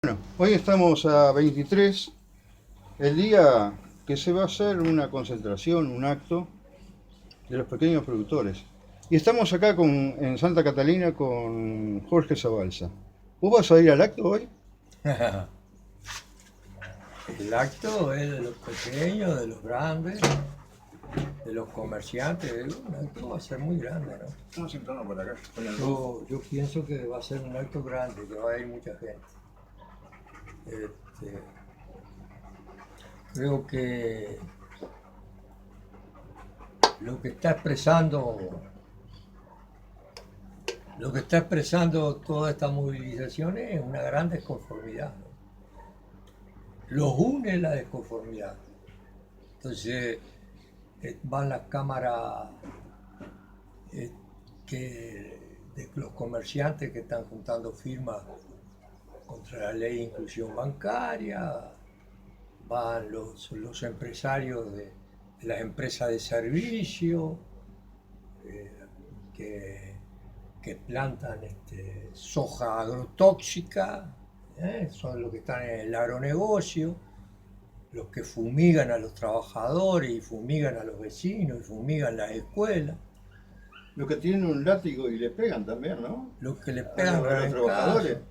Bueno, hoy estamos a 23, el día que se va a hacer una concentración, un acto de los pequeños productores. Y estamos acá en Santa Catalina con Jorge Zabalza. ¿Vos vas a ir al acto hoy? El acto es de los pequeños, de los grandes, de los comerciantes. Un acto va a ser muy grande, ¿no? Estamos entrando por acá. Yo pienso que va a ser un acto grande, que va a ir mucha gente. Este, creo que lo que está expresando, lo que está expresando toda esta movilización es una gran desconformidad, ¿no? Los une la desconformidad. Entonces van las cámaras eh, de los comerciantes que están juntando firmas contra la ley de inclusión bancaria, van los empresarios de las empresas de servicio eh, que, que plantan soja agrotóxica, son los que están en el agronegocio, los que fumigan a los trabajadores y fumigan a los vecinos y fumigan las escuelas, Los que tienen un látigo y le pegan también, ¿no? los que le A pegan los trabajadores. caso.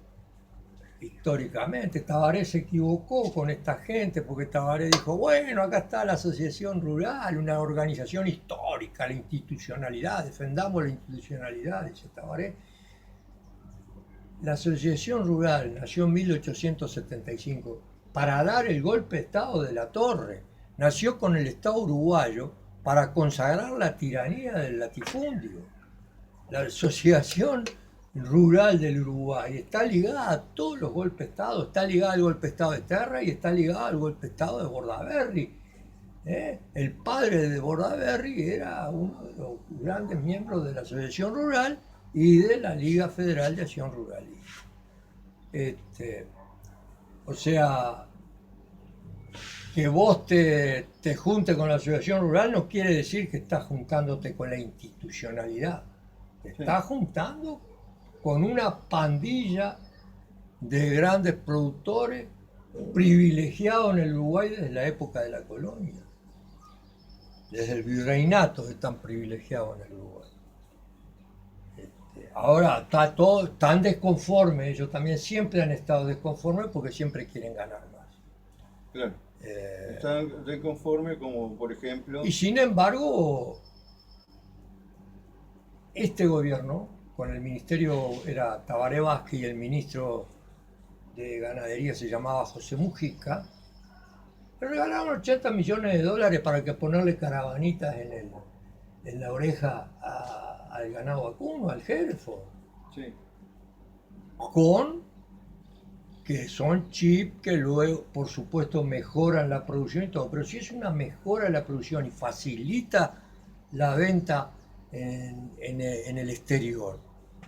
Históricamente, Tabaré se equivocó con esta gente porque Tabaré dijo, bueno, acá está la Asociación Rural, una organización histórica, la institucionalidad, defendamos la institucionalidad, dice Tabaré. La Asociación Rural nació en 1875 para dar el golpe de Estado de la Torre. Nació con el Estado uruguayo para consagrar la tiranía del latifundio. La Asociación Rural del Uruguay está ligada a todos los golpes de Estado, está ligada al golpe de Estado de Terra y está ligada al golpe de Estado de Bordaberry. El padre de Bordaberry era uno de los grandes miembros de la Asociación Rural y de la Liga Federal de Acción Ruralista. Este, o sea, que vos te juntes con la Asociación Rural no quiere decir que estás juntándote con la institucionalidad. Te Sí. estás juntando con una pandilla de grandes productores privilegiados en el Uruguay desde la época de la colonia. Desde el virreinato están privilegiados en el Uruguay. Ahora está todo tan desconforme, ellos también siempre han estado desconformes porque siempre quieren ganar más. Claro. Eh, Están de conforme como, por ejemplo, y sin embargo, este gobierno, con el ministerio, era Tabaré Vázquez y el ministro de Ganadería se llamaba José Mujica, le regalaron 80 millones de dólares para que ponerle caravanitas en la oreja al ganado vacuno, al Hereford, sí, con que son chips que luego, por supuesto, mejoran la producción y todo, pero si es una mejora de la producción y facilita la venta en el exterior,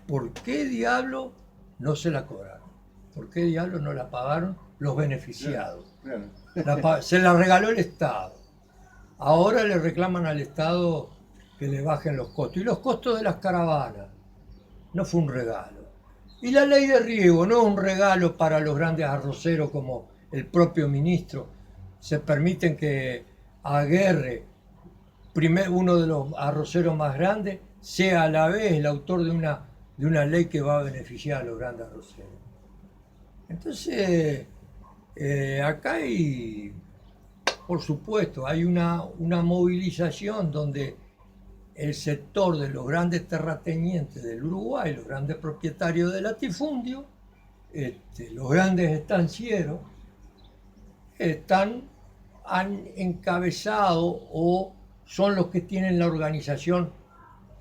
¿por qué diablo no se la cobraron? ¿Por qué diablo no la pagaron los claro, beneficiados? claro. Se la regaló el Estado. Ahora le reclaman al Estado que le bajen los costos. Y los costos de las caravanas no fue un regalo. Y la ley de riego no es un regalo para los grandes arroceros como el propio ministro. Se permiten que Aguerre, uno de los arroceros más grandes, sea a la vez el autor de una ley que va a beneficiar a los grandes arroceros. Entonces, acá hay, por supuesto, hay una movilización donde el sector de los grandes terratenientes del Uruguay, los grandes propietarios de latifundio, los grandes estancieros, han encabezado o son los que tienen la organización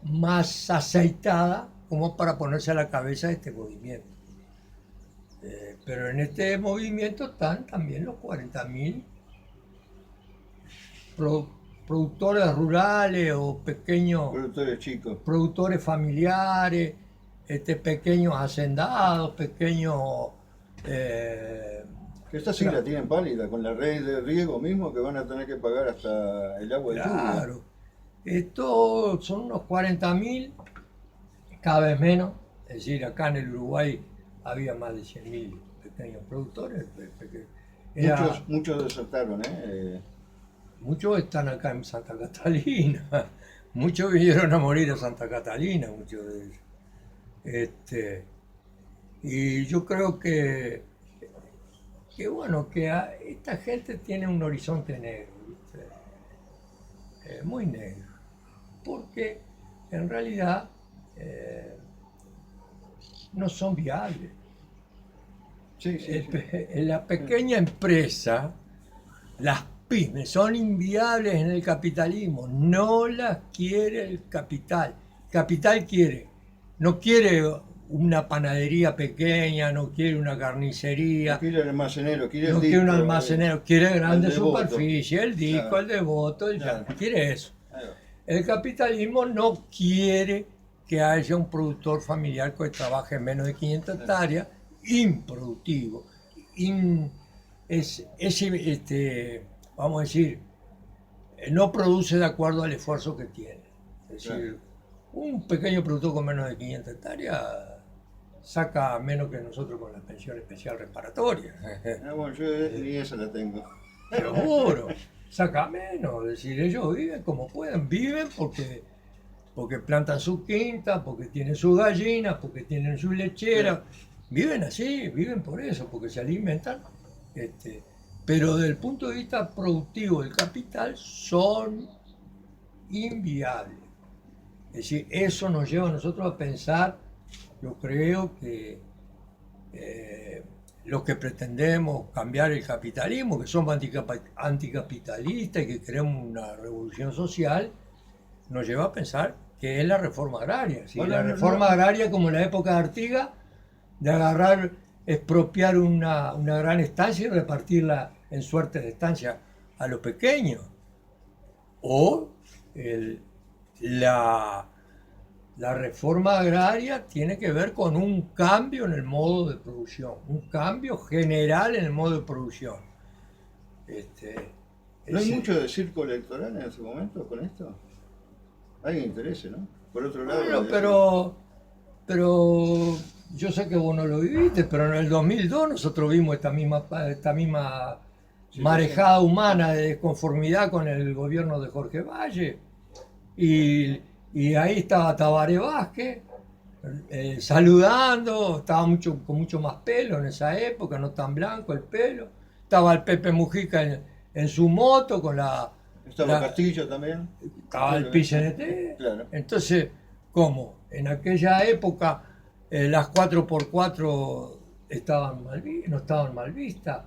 más aceitada como para ponerse a la cabeza de este movimiento. Pero en este movimiento están también los 40.000 productores rurales o pequeños Productores chicos. productores familiares, pequeños hacendados, pequeños... eh, Que esta sí la tienen pálida, con la red de riego mismo que van a tener que pagar hasta el agua de lluvia. claro, estos son unos 40.000, cada vez menos, es decir, acá en el Uruguay había más de 100.000 pequeños productores. Muchos desertaron, Muchos están acá en Santa Catalina, muchos vinieron a morir a Santa Catalina, muchos de ellos. Y yo creo bueno, esta gente tiene un horizonte negro, ¿viste? Muy negro, porque en realidad no son viables. Sí, sí, sí. La pequeña empresa, las pymes, son inviables en el capitalismo, no las quiere el capital. El capital no quiere una panadería pequeña, no quiere una carnicería, No quiere el almacenero, quiere el no disco, quiere un almacenero, quiere grande el devoto. superficie, el disco, Claro. el devoto, Claro. quiere eso. Ahí va. El capitalismo no quiere que haya un productor familiar que trabaje en menos de 500 hectáreas, improductivo. Vamos a decir, no produce de acuerdo al esfuerzo que tiene. Es decir, un pequeño productor con menos de 500 hectáreas saca menos que nosotros con la pensión especial reparatoria. Bueno, yo ni esa la tengo. Seguro, saca menos. Es decir, ellos viven como pueden, viven porque plantan su quinta, porque tienen sus gallinas, porque tienen su lechera. Viven así, viven por eso, porque se alimentan. Pero desde el punto de vista productivo del capital son inviables. Es decir, eso nos lleva a nosotros a pensar, yo creo que los que pretendemos cambiar el capitalismo, que somos anticapitalistas y que queremos una revolución social, nos lleva a pensar que es la reforma agraria. ¿Sí? Bueno, La no, reforma no. agraria como en la época de Artigas, de agarrar, expropiar una gran estancia y repartirla en suerte de estancia a los pequeños. O la reforma agraria tiene que ver con un cambio en el modo de producción, un cambio general en el modo de producción. ¿No hay mucho de circo electoral en ese momento con esto? Hay interés, ¿no? Por otro lado... Bueno, pero yo sé que vos no lo viviste, pero en el 2002 nosotros vimos esta misma marejada humana de desconformidad con el gobierno de Jorge Valle. Y ahí estaba Tabaré Vázquez saludando, estaba con mucho más pelo en esa época, no tan blanco el pelo. Estaba el Pepe Mujica en su moto con Estaba Castillo también. estaba el PCNT. Claro. Entonces, ¿cómo? En aquella época las 4x4 no estaban mal vistas.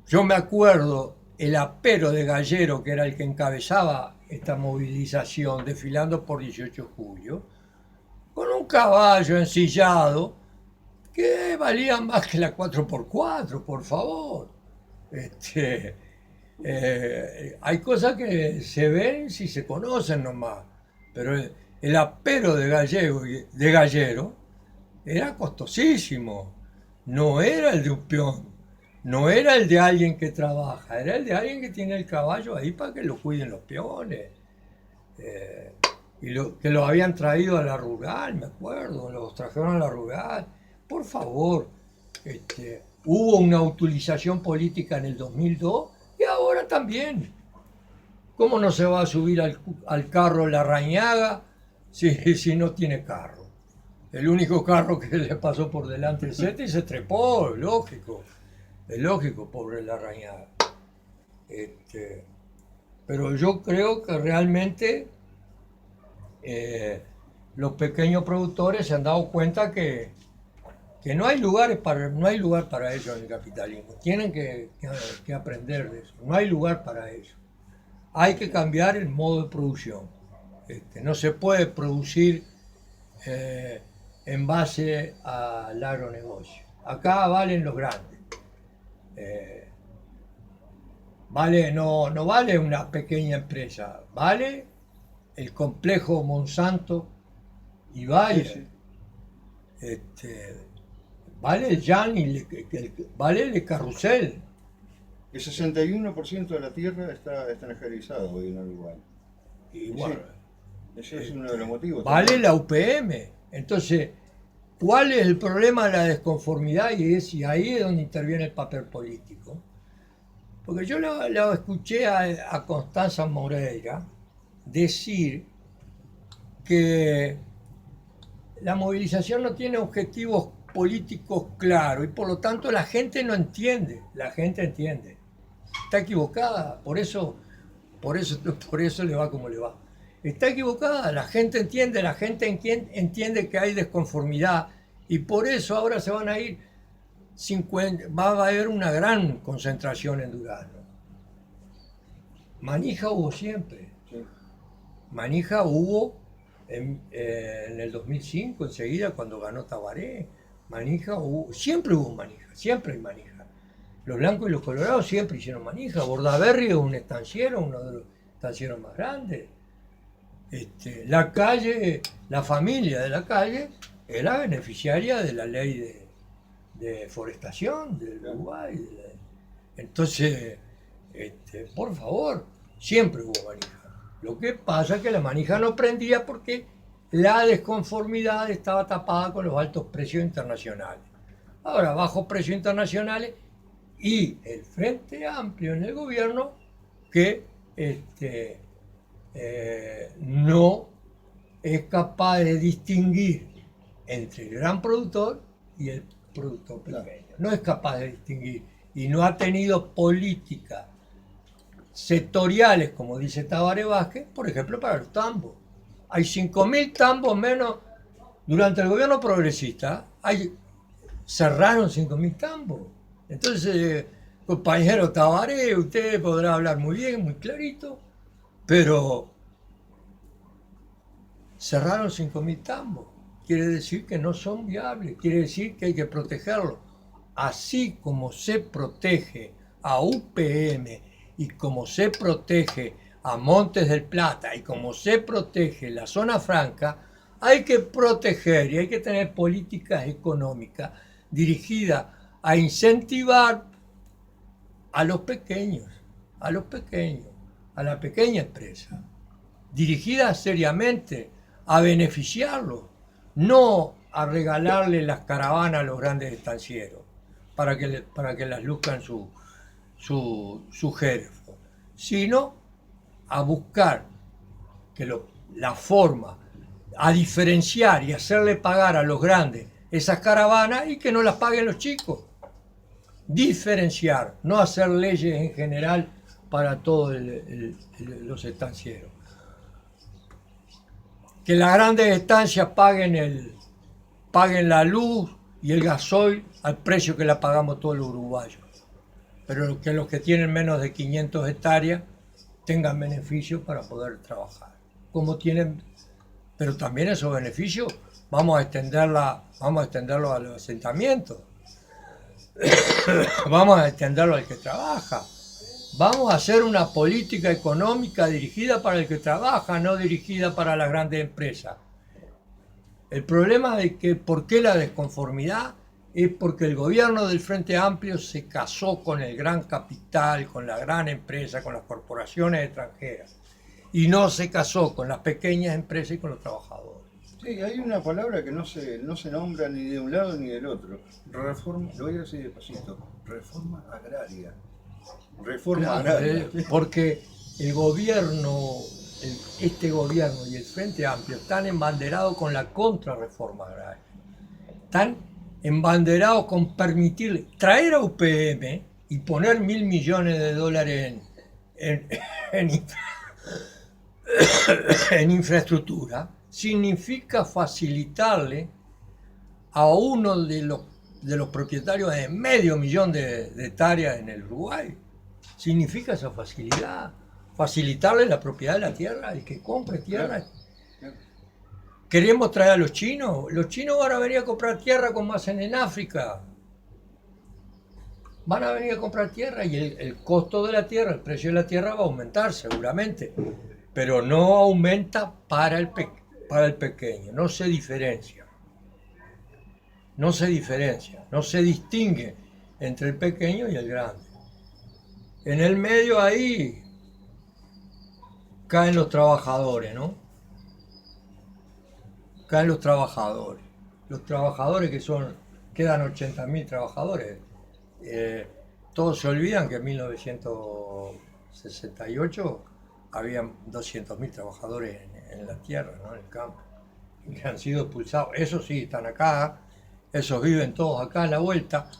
Yo me acuerdo el apero de Gallero, que era el que encabezaba esta movilización, desfilando por 18 de julio, con un caballo ensillado que valía más que la 4x4, por favor. Hay cosas que se ven si se conocen nomás, pero el apero de Gallero era costosísimo, no era el de un peón. No era el de alguien que trabaja, era el de alguien que tiene el caballo ahí para que lo cuiden los peones. Que lo habían traído a la rural, me acuerdo, los trajeron a la rural. Por favor, hubo una utilización política en el 2002 y ahora también. ¿Cómo no se va a subir al carro Larrañaga si no tiene carro? El único carro que le pasó por delante el Zeta y se trepó, lógico. Es lógico, pobre Larrañaga. Pero yo creo que realmente los pequeños productores se han dado cuenta que no hay lugar para ellos en el capitalismo. Tienen que aprender de eso. No hay lugar para ellos. Hay que cambiar el modo de producción. No se puede producir en base al agronegocio. Acá valen los grandes. No vale una pequeña empresa, vale el complejo Monsanto y Bayer, vale el Jan vale el Carrusel. El 61% de la tierra está extranjerizado hoy en Uruguay. Y bueno, Ese es uno de los motivos. vale también. la UPM. Entonces, ¿Cuál es el problema de la desconformidad? Y ahí es donde interviene el papel político. Porque yo lo escuché a Constanza Moreira decir que la movilización no tiene objetivos políticos claros y por lo tanto la gente no entiende. La gente entiende. Está equivocada, por eso, por eso le va como le va. Está equivocada, la gente entiende que hay desconformidad y por eso ahora se van a ir 50, va a haber una gran concentración en Durazno. Manija hubo siempre. Sí. Manija hubo en el 2005, enseguida, cuando ganó Tabaré. Manija hubo, siempre hubo manija, siempre hay manija. Los blancos y los colorados siempre hicieron manija. Bordaberry es un estanciero, uno de los estancieros más grandes. La calle, la familia de la calle era beneficiaria de la ley de forestación del Uruguay. Entonces, por favor, siempre hubo manija. Lo que pasa es que la manija no prendía porque la desconformidad estaba tapada con los altos precios internacionales. Ahora, bajos precios internacionales y el Frente Amplio en el gobierno que no es capaz de distinguir entre el gran productor y el productor pequeño. No es capaz de distinguir y no ha tenido políticas sectoriales, como dice Tabaré Vázquez, por ejemplo, para los tambos. Hay 5.000 tambos menos durante el gobierno progresista. Cerraron 5.000 tambos. Entonces, compañero Tabaré, usted podrá hablar muy bien, muy clarito, pero cerraron 5.000 tambos. Quiere decir que no son viables, quiere decir que hay que protegerlos. Así como se protege a UPM y como se protege a Montes del Plata y como se protege la zona franca, hay que proteger y hay que tener políticas económicas dirigidas a incentivar a los pequeños, a la pequeña empresa, dirigidas seriamente a beneficiarlos, no a regalarle las caravanas a los grandes estancieros para que las luzcan su jerarco, sino a buscar que la forma, a diferenciar y hacerle pagar a los grandes esas caravanas y que no las paguen los chicos. Diferenciar, no hacer leyes en general para todos los estancieros. Que las grandes estancias paguen la luz y el gasoil al precio que la pagamos todos los uruguayos. Pero que los que tienen menos de 500 hectáreas tengan beneficios para poder trabajar. Pero también esos beneficios vamos a extenderlos a los asentamientos. Vamos a extenderlo al que trabaja. Vamos a hacer una política económica dirigida para el que trabaja, no dirigida para las grandes empresas. El problema de que por qué la desconformidad es porque el gobierno del Frente Amplio se casó con el gran capital, con la gran empresa, con las corporaciones extranjeras y no se casó con las pequeñas empresas y con los trabajadores. Sí, hay una palabra que no se nombra ni de un lado ni del otro. Reforma, lo voy a decir despacito, reforma agraria. Reforma agraria. Porque el gobierno, este gobierno y el Frente Amplio están embanderados con la contrarreforma agraria. Están embanderados con permitir traer a UPM y poner $1.000 millones en infraestructura significa facilitarle a uno de los propietarios de 500.000 de hectáreas en el Uruguay. Significa esa facilidad, facilitarle la propiedad de la tierra, el que compre tierra. ¿Queremos traer a los chinos? Los chinos van a venir a comprar tierra como hacen en África. Van a venir a comprar tierra y el costo de la tierra, el precio de la tierra va a aumentar seguramente, pero no aumenta para el pequeño, no se diferencia. No se distingue entre el pequeño y el grande. En el medio ahí caen los trabajadores, ¿no? Caen los trabajadores. los trabajadores quedan 80.000 trabajadores. Todos se olvidan que en 1968 habían 200.000 trabajadores en la tierra, ¿no? En el campo, que han sido expulsados. Esos sí están acá, esos viven todos acá a la vuelta,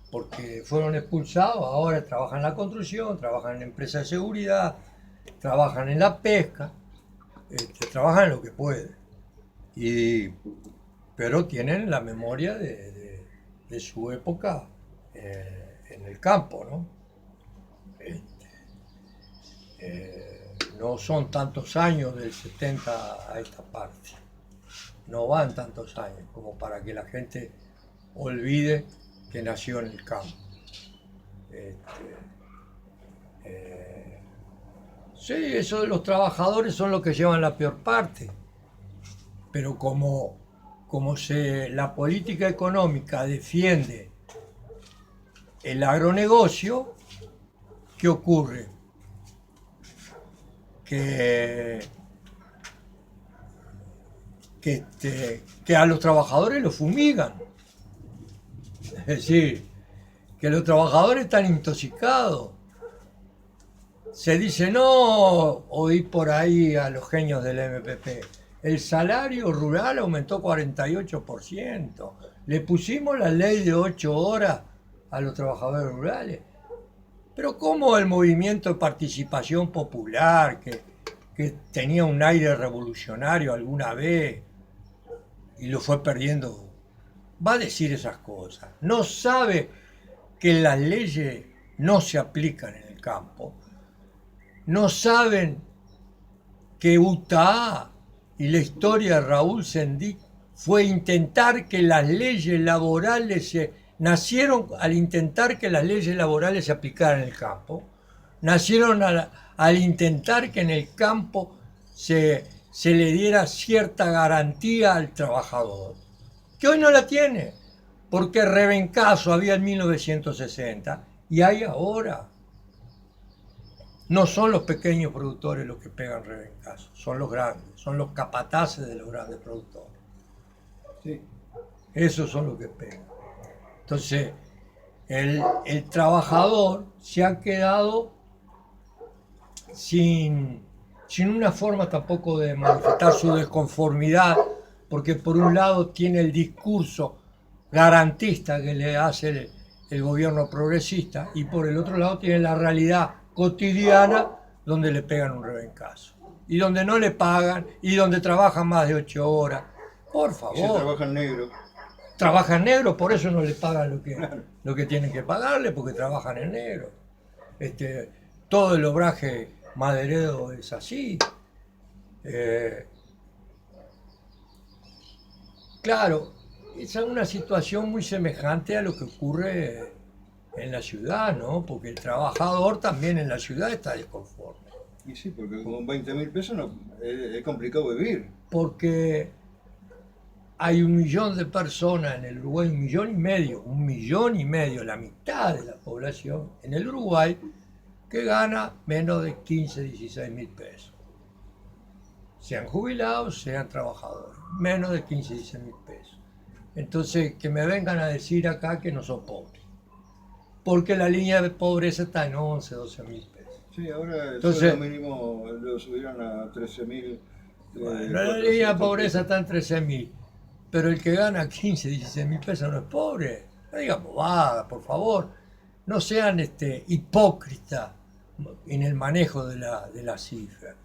porque fueron expulsados, ahora trabajan en la construcción, trabajan en empresas de seguridad, trabajan en la pesca, trabajan en lo que pueden. Pero tienen la memoria de su época en el campo, ¿no? No son tantos años del 70 a esta parte. No van tantos años como para que la gente olvide que nació en el campo. Sí, eso de los trabajadores son los que llevan la peor parte, pero como la política económica defiende el agronegocio, ¿qué ocurre? Que a los trabajadores los fumigan. Es decir, que los trabajadores están intoxicados. Se dice, no, oí por ahí a los genios del MPP, el salario rural aumentó 48%. Le pusimos la ley de 8 horas a los trabajadores rurales. Pero ¿cómo el movimiento de participación popular, que tenía un aire revolucionario alguna vez y lo fue perdiendo, va a decir esas cosas? No sabe que las leyes no se aplican en el campo. No saben que UTA y la historia de Raúl Sendic fue intentar que las leyes laborales nacieron al intentar que las leyes laborales se aplicaran en el campo. Nacieron al intentar que en el campo se le diera cierta garantía al trabajador, que hoy no la tiene, porque rebencazo había en 1960 y hay ahora. No son los pequeños productores los que pegan rebencazo, son los grandes, son los capataces de los grandes productores. Sí. Esos son los que pegan. Entonces, el trabajador se ha quedado sin una forma tampoco de manifestar su desconformidad, porque por un lado tiene el discurso garantista que le hace el gobierno progresista y por el otro lado tiene la realidad cotidiana donde le pegan un rebencazo y donde no le pagan y donde trabajan más de 8 horas. Por favor. Y se trabaja en negro. Trabajan negro, por eso no le pagan lo que tienen que pagarle, porque trabajan en negro. Todo el obraje maderero es así. Claro, es una situación muy semejante a lo que ocurre en la ciudad, ¿no? Porque el trabajador también en la ciudad está desconforme. Y sí, porque con 20.000 pesos es complicado vivir. Porque hay 1 millón de personas en el Uruguay, 1,5 millones, la mitad de la población en el Uruguay, que gana menos de 15, 16.000 pesos. Sean jubilados, sean trabajadores, menos de 15, 16.000 pesos. Entonces, que me vengan a decir acá que no son pobres. Porque la línea de pobreza está en 11, 12.000 pesos. Sí, ahora el Entonces, sueldo mínimo lo subieron a 13.000. Bueno, la línea de pobreza está en 13.000, pero el que gana 15, 16.000 pesos no es pobre. No digan bobada, por favor. No sean hipócritas en el manejo de la cifra.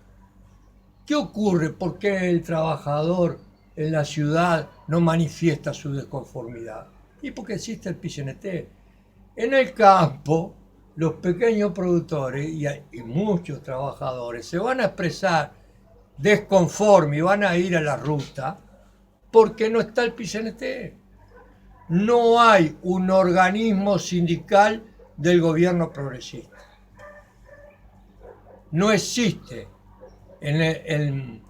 ¿Qué ocurre? ¿Por qué el trabajador en la ciudad no manifiesta su desconformidad? Y porque existe el PCNT. En el campo, los pequeños productores y muchos trabajadores se van a expresar desconforme y van a ir a la ruta porque no está el PCNT. No hay un organismo sindical del gobierno progresista. No existe en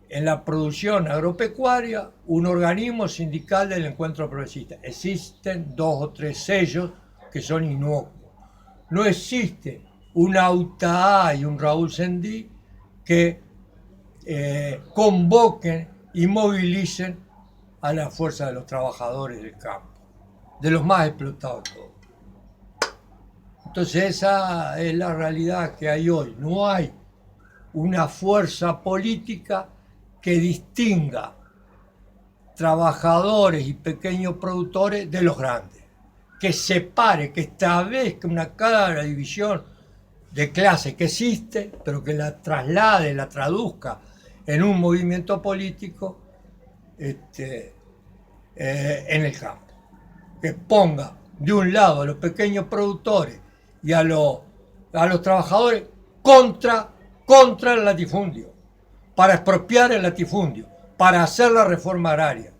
la producción agropecuaria un organismo sindical del encuentro progresista. Existen 2 o 3 sellos que son inocuos. No existe una UTA y un Raúl Sendic que convoquen y movilicen a la fuerza de los trabajadores del campo, de los más explotados de todos. Entonces esa es la realidad que hay hoy. No hay una fuerza política que distinga trabajadores y pequeños productores de los grandes, que separe, que establezca una clara división de clase que existe, pero que la traslade, la traduzca en un movimiento político en el campo, que ponga de un lado a los pequeños productores y a los trabajadores contra el latifundio, para expropiar el latifundio, para hacer la reforma agraria.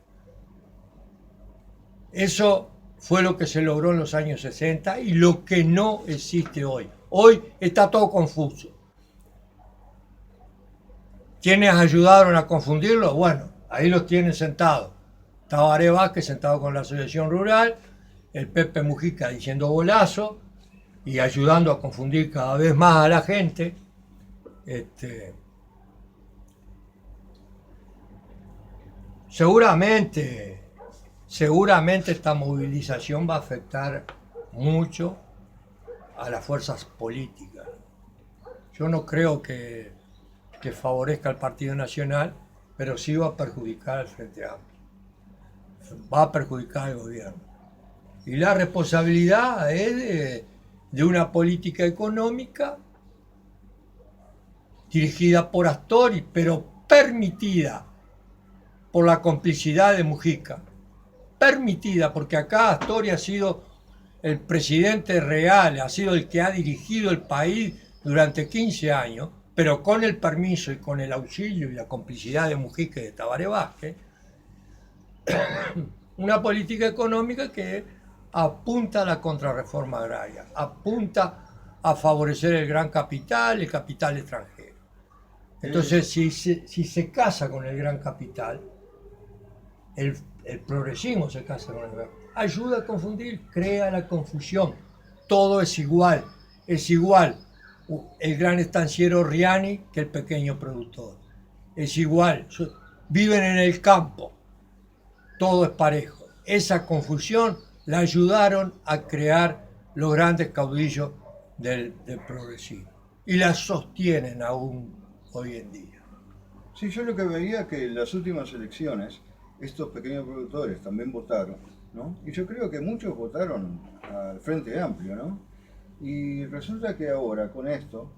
Eso fue lo que se logró en los años 60 y lo que no existe hoy. Hoy está todo confuso. ¿Quiénes ayudaron a confundirlo? Bueno, ahí los tienen sentados. Tabaré Vázquez sentado con la Asociación Rural, el Pepe Mujica diciendo golazo y ayudando a confundir cada vez más a la gente. Seguramente esta movilización va a afectar mucho a las fuerzas políticas. Yo no creo que favorezca al Partido Nacional, pero sí va a perjudicar al Frente Amplio. Va a perjudicar al gobierno. Y la responsabilidad es de una política económica dirigida por Astori, pero permitida por la complicidad de Mujica. Permitida, porque acá Astori ha sido el presidente real, ha sido el que ha dirigido el país durante 15 años, pero con el permiso y con el auxilio y la complicidad de Mujica y de Tabaré Vázquez, una política económica que apunta a la contrarreforma agraria, apunta a favorecer el gran capital, el capital extranjero. Entonces, si se casa con el gran capital, el progresismo se casa con el gran capital, ayuda a confundir, crea la confusión. Todo es igual el gran estanciero Riani que el pequeño productor. Es igual, viven en el campo, todo es parejo. Esa confusión la ayudaron a crear los grandes caudillos del progresismo y la sostienen aún hoy en día. Sí, yo lo que veía que en las últimas elecciones estos pequeños productores también votaron, ¿no? Y yo creo que muchos votaron al Frente Amplio, ¿no? Y resulta que ahora con esto,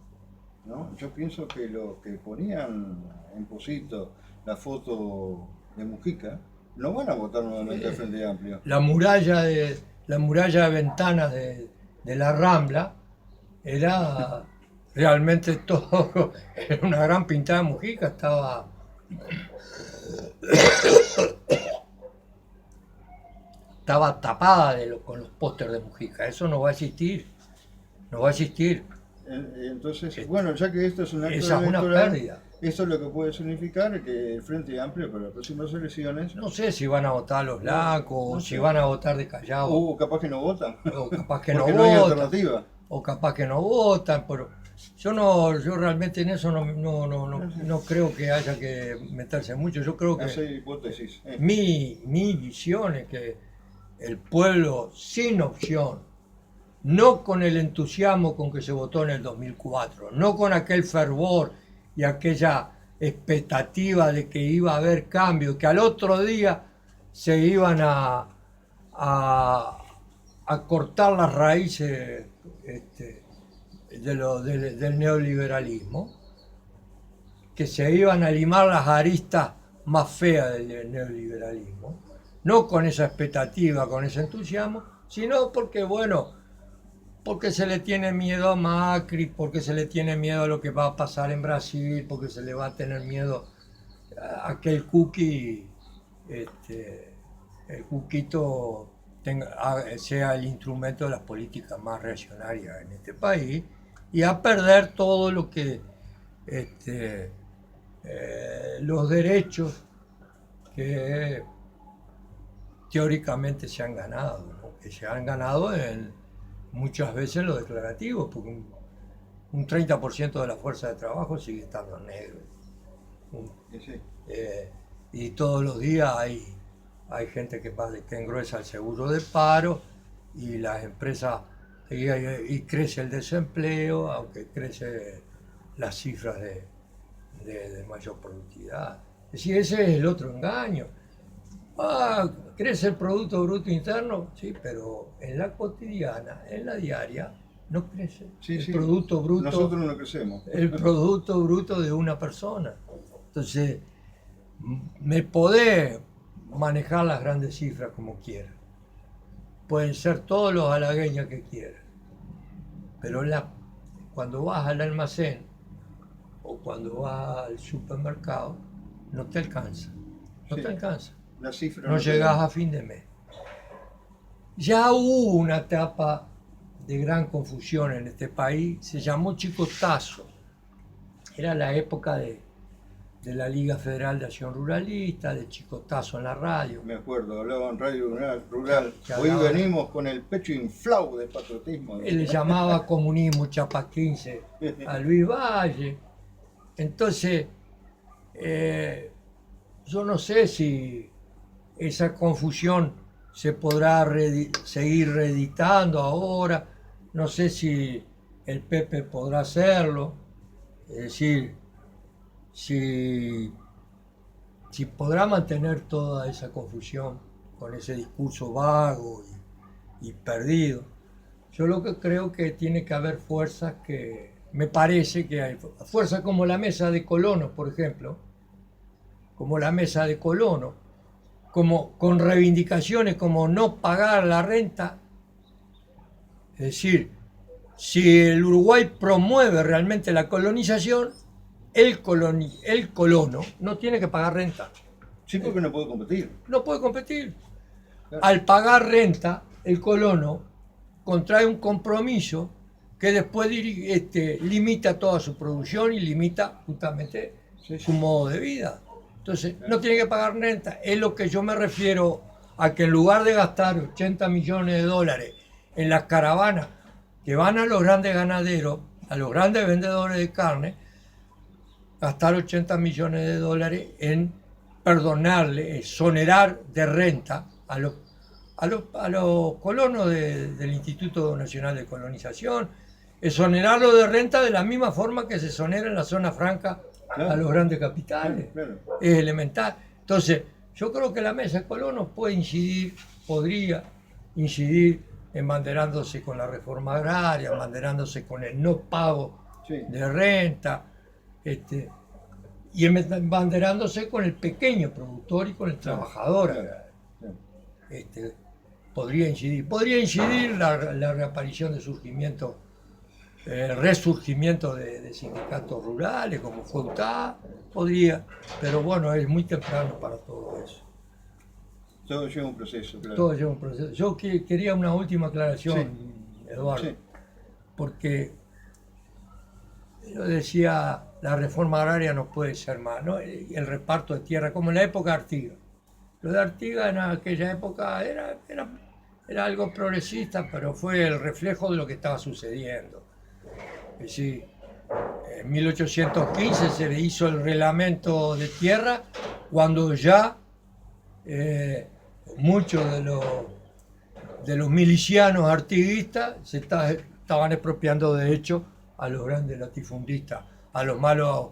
¿no? Yo pienso que los que ponían en Posito la foto de Mujica no van a votar nuevamente al Frente Amplio. La muralla de ventanas de la Rambla era realmente todo, era una gran pintada de Mujica, estaba tapada con los pósters de Mujica. Eso no va a existir. No va a existir. Entonces, bueno, ya que esto es un acto esa es una electoral, pérdida. eso es lo que puede significar que el Frente Amplio para las próximas elecciones, No sé si van a votar los blancos, no si sé. van a votar de Callao, o capaz que no votan, o capaz que porque no no hay votan, alternativa. o capaz que no votan, pero yo realmente en eso no creo que haya que meterse mucho. Yo creo que Hace hipótesis. mi visión es que el pueblo sin opción, no con el entusiasmo con que se votó en el 2004, no con aquel fervor y aquella expectativa de que iba a haber cambio, que al otro día se iban a cortar las raíces del neoliberalismo, que se iban a limar las aristas más feas del neoliberalismo, no con esa expectativa, con ese entusiasmo, sino porque, porque se le tiene miedo a Macri, porque se le tiene miedo a lo que va a pasar en Brasil, porque se le va a tener miedo a que el cuquito sea el instrumento de las políticas más reaccionarias en este país, y a perder todo lo que los derechos que teóricamente se han ganado, ¿no? Que se han ganado muchas veces lo declarativo, porque un 30% de la fuerza de trabajo sigue estando en negro. Y todos los días hay hay gente que engruesa el seguro de paro y las empresas, y crece el desempleo, aunque crece las cifras de mayor productividad. Es decir, ese es el otro engaño. Crece el Producto Bruto Interno, sí, pero en la cotidiana, en la diaria, no crece. Sí, el sí. Producto Bruto, Nosotros no crecemos. el Producto Bruto de una persona. Entonces, me podés manejar las grandes cifras como quieras. Pueden ser todos los halagüeños que quieras. Pero cuando vas al almacén o cuando vas al supermercado, no te alcanza. No Sí. te alcanza. La cifra No te llegás da. a fin de mes. Ya hubo una etapa de gran confusión en este país, se llamó chicotazo. Era la época de la Liga Federal de Acción Ruralista, de chicotazo en la radio. Me acuerdo, hablaba en Radio Rural. Que Hoy hablaba- venimos con el pecho inflado de patriotismo. Él le llamaba comunismo Chapa 15 a Luis Valle. Entonces, yo no sé si esa confusión se podrá seguir reeditando ahora, no sé si el Pepe podrá hacerlo, es decir, si podrá mantener toda esa confusión con ese discurso vago y perdido. Yo lo que creo que tiene que haber fuerzas que, me parece que hay fuerzas como la mesa de colonos, por ejemplo, como la mesa de colonos, como con reivindicaciones como no pagar la renta. Es decir, si el Uruguay promueve realmente la colonización, el colono no tiene que pagar renta. Sí, porque no puede competir. No puede competir. Claro. Al pagar renta, el colono contrae un compromiso que después limita toda su producción y limita justamente su modo de vida. Entonces, no tiene que pagar renta. Es lo que yo me refiero a que en lugar de gastar 80 millones de dólares en las caravanas que van a los grandes ganaderos, a los grandes vendedores de carne, gastar 80 millones de dólares en perdonarle, exonerar de renta a los colonos del Instituto Nacional de Colonización, exonerarlo de renta de la misma forma que se exonera en la zona franca a los grandes capitales. Claro. Es elemental. Entonces, yo creo que la mesa de colonos podría incidir embanderándose con la reforma agraria, embanderándose con el no pago Sí. de renta, y embanderándose con el pequeño productor y con el trabajador agrario. Claro. Podría incidir la reaparición de resurgimiento de sindicatos rurales como fue UTA, podría, pero bueno, es muy temprano para todo eso. Todo lleva un proceso, claro. Todo lleva un proceso. Yo quería una última aclaración, Eduardo, Sí. porque yo decía, la reforma agraria no puede ser más, ¿no? El reparto de tierra, como en la época de Artigas. Lo de Artigas en aquella época era algo progresista, pero fue el reflejo de lo que estaba sucediendo. Es decir, en 1815 se le hizo el reglamento de tierra cuando ya muchos de los milicianos artiguistas se estaban expropiando de hecho a los grandes latifundistas, a los malos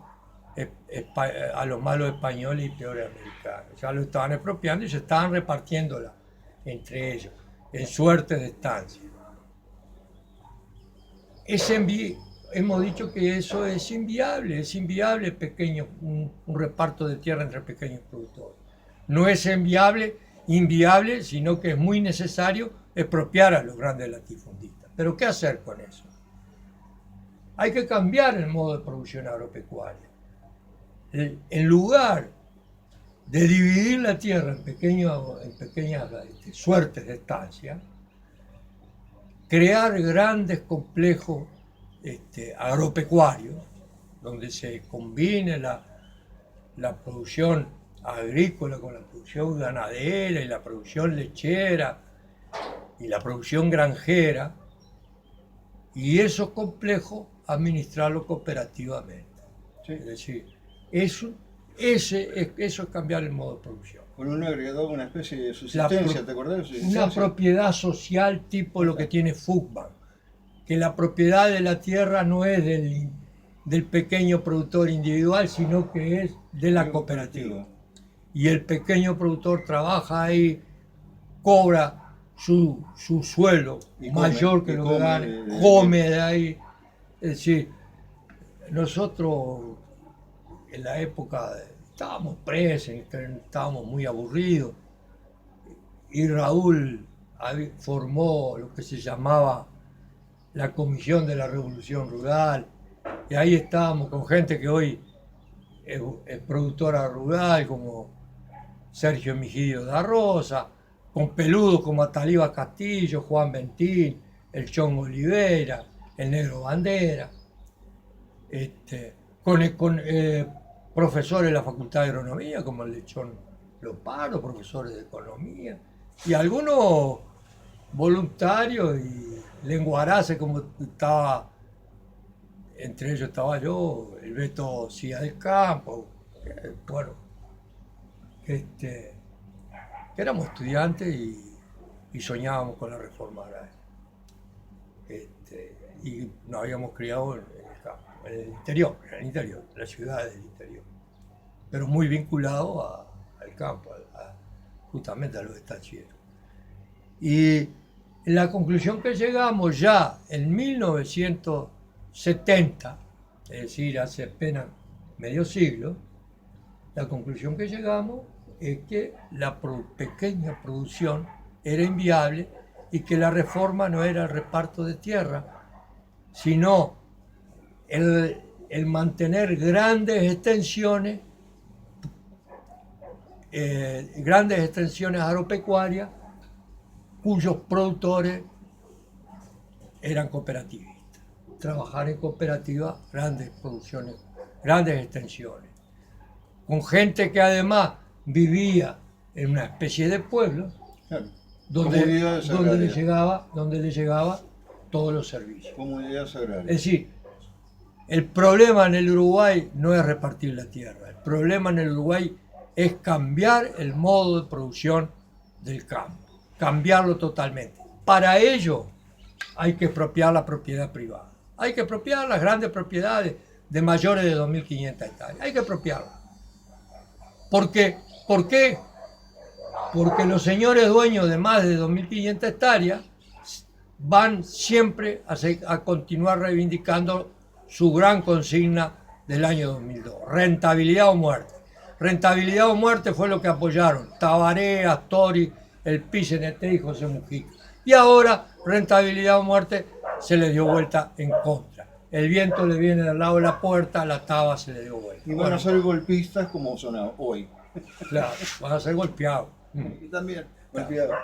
españoles y peores americanos. Ya lo estaban expropiando y se estaban repartiéndola entre ellos, en suerte de estancia. Hemos dicho que eso es inviable un reparto de tierra entre pequeños productores. No es inviable, sino que es muy necesario expropiar a los grandes latifundistas. Pero ¿qué hacer con eso? Hay que cambiar el modo de producción agropecuaria. En lugar de dividir la tierra en pequeñas suertes de estancia, crear grandes complejos agropecuarios donde se combine la producción agrícola con la producción ganadera y la producción lechera y la producción granjera, y esos complejos administrarlos cooperativamente. Sí. Es decir, eso es cambiar el modo de producción. Con un agregado, una especie de subsistencia, ¿te acordás de Una subsistencia? propiedad social tipo lo que tiene Fugman, que la propiedad de la tierra no es del pequeño productor individual, sino que es de la cooperativa. Y el pequeño productor trabaja ahí, cobra su sueldo Y mayor come, que y lo que come gane, come de ahí. Es decir, nosotros en la época estábamos presos, estábamos muy aburridos, y Raúl formó lo que se llamaba la Comisión de la Revolución Rural, y ahí estábamos con gente que hoy es productora rural, como Sergio Migidio da Rosa, con peludos como Ataliba Castillo, Juan Ventín, el Chongo Olivera, el Negro Bandera, con profesores de la Facultad de Agronomía, como el Lechón Loparo, profesores de Economía, y algunos voluntarios y lenguaraces, como estaba, entre ellos estaba yo, el Beto Cía del Campo, bueno, que éramos estudiantes y soñábamos con la reforma agraria. Y nos habíamos criado en el campo, en el interior, en las ciudades del interior, pero muy vinculado al campo, justamente a los estachieros. Y la conclusión que llegamos ya en 1970, es decir, hace apenas medio siglo, la conclusión que llegamos es que la pequeña producción era inviable y que la reforma no era el reparto de tierra, sino el mantener grandes extensiones agropecuarias cuyos productores eran cooperativistas. Trabajar en cooperativas, grandes producciones, grandes extensiones, con gente que además vivía en una especie de pueblo, Claro. donde le llegaba todos los servicios. Comunidades Es agrarias. decir, el problema en el Uruguay no es repartir la tierra, el problema en el Uruguay es cambiar el modo de producción del campo, cambiarlo totalmente. Para ello hay que expropiar la propiedad privada, hay que expropiar las grandes propiedades de mayores de 2.500 hectáreas, hay que expropiarlas. ¿Por qué? Porque los señores dueños de más de 2.500 hectáreas van siempre a continuar reivindicando su gran consigna del año 2002, rentabilidad o muerte. Rentabilidad o muerte fue lo que apoyaron Tabaré, Astori, el PCNT y José Mujica. Y ahora rentabilidad o muerte se le dio vuelta en contra. El viento le viene del lado de la puerta, la taba se le dio vuelta. Y van a ser golpistas como son hoy. Claro, van a ser golpeados. Y también Claro. golpeados.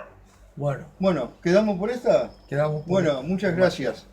Bueno, Bueno, ¿quedamos por esta? quedamos por Bueno, muchas gracias.